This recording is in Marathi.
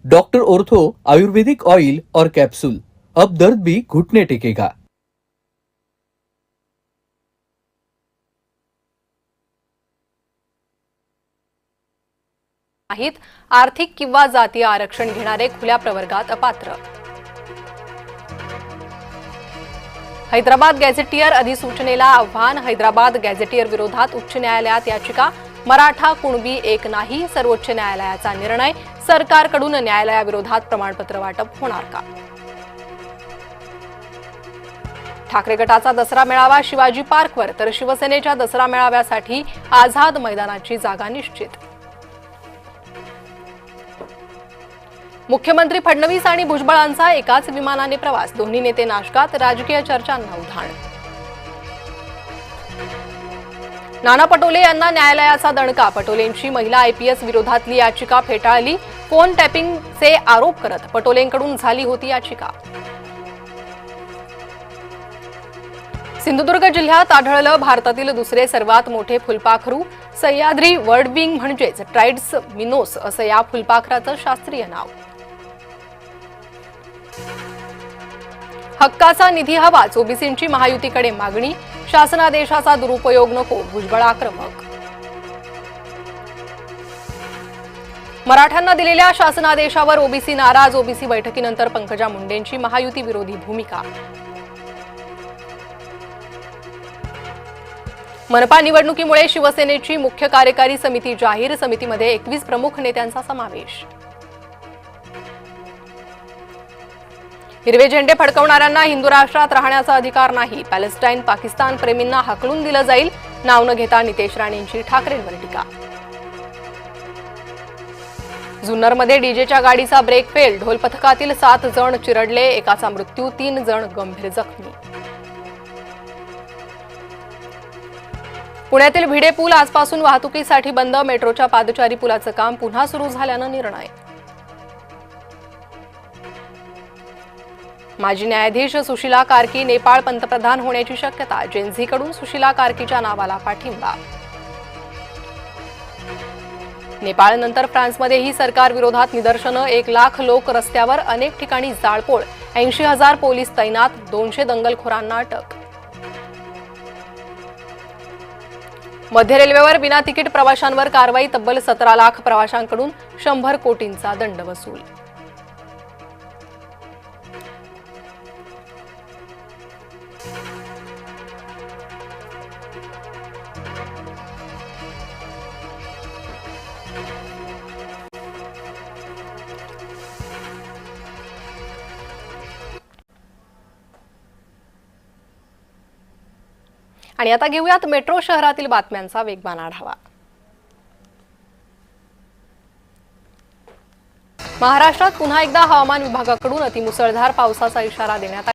डॉक्टर ऑर्थो आयुर्वेदिक ऑयल और कैप्सूल, अब दर्द भी घुटने टेकेगा। नाहीत आर्थिक किंवा जातीय आरक्षण घेणारे खुल्या प्रवर्गात अपात्र। हैदराबाद गॅझेटियर अधिसूचनेला आव्हान, हैदराबाद गॅझेटियर विरोधात उच्च न्यायालयात याचिका, मराठा कुणबी एक नाही, सर्वोच्च न्यायालयाचा निर्णय, सरकारकडून न्यायालयाविरोधात प्रमाणपत्र वाटप होणार का? ठाकरे गटाचा दसरा मेळावा शिवाजी पार्कवर, तर शिवसेनेच्या दसरा मेळाव्यासाठी आझाद मैदानाची जागा निश्चित। मुख्यमंत्री फडणवीस आणि भुजबळांचा एकाच विमानाने प्रवास, दोन्ही नेते नाशकात, राजकीय चर्चांना उधाण। नाना पटोले यांना न्यायालयाचा दणका, पटोलेंची महिला आयपीएस विरोधातली याचिका फेटाळली, फोन टॅपिंगचे आरोप करत पटोलेंकडून झाली होती याचिका। सिंधुदुर्ग जिल्ह्यात आढळलं भारतातील दुसरे सर्वात मोठे फुलपाखरू, सह्याद्री वर्डविंग म्हणजेच ट्राइड्स मिनोस असं या फुलपाखराचं शास्त्रीय नाव। हक्काचा निधी हवाच, ओबीसींची महायुतीकडे मागणी, शासनादेशाचा दुरुपयोग नको, भुजबळ आक्रमक। मराठ्यांना दिलेल्या शासनादेशावर ओबीसी नाराज, ओबीसी बैठकीनंतर पंकजा मुंडेंची महायुती विरोधी भूमिका। मनपा निवडणुकीमुळे शिवसेनेची मुख्य कार्यकारी समिती जाहीर, समितीमध्ये 21 प्रमुख नेत्यांचा समावेश। हिरवे झेंडे फडकवणाऱ्यांना हिंदू राष्ट्रात राहण्याचा अधिकार नाही, पॅलेस्टाईन पाकिस्तान प्रेमींना हाकलून दिलं जाईल, नाव न घेता नितेश राणेंची ठाकरेंवर टीका। जुन्नरमध्ये डीजेच्या गाडीचा ब्रेक फेल, ढोल पथकातील 7 जण चिरडले, एकाचा मृत्यू, 3 जण गंभीर जखमी। पुण्यातील भिडे पूल आजपासून वाहतुकीसाठी बंद, मेट्रोच्या पादचारी पुलाचं काम पुन्हा सुरू झाल्यानं निर्णय। माजी न्यायाधीश सुशीला कार्की नेपाळ पंतप्रधान होण्याची शक्यता, जेनझीकडून सुशीला कार्कीच्या नावाला पाठिंबा। नेपाळनंतर फ्रान्समध्येही सरकार विरोधात निदर्शनं, 1 लाख लोक रस्त्यावर, अनेक ठिकाणी जाळपोळ, 80,000 पोलीस तैनात, 200 दंगलखोरांना अटक। मध्य रेल्वेवर विना तिकीट प्रवाशांवर कारवाई, तब्बल 17 लाख प्रवाशांकडून 100 कोटींचा दंड वसूल। आणि आता घेऊयात मेट्रो शहरातील बातम्यांचा वेगवान आढावा। महाराष्ट्रात पुन्हा एकदा हवामान विभागाकडून अतिमुसळधार पावसाचा इशारा देण्यात आला।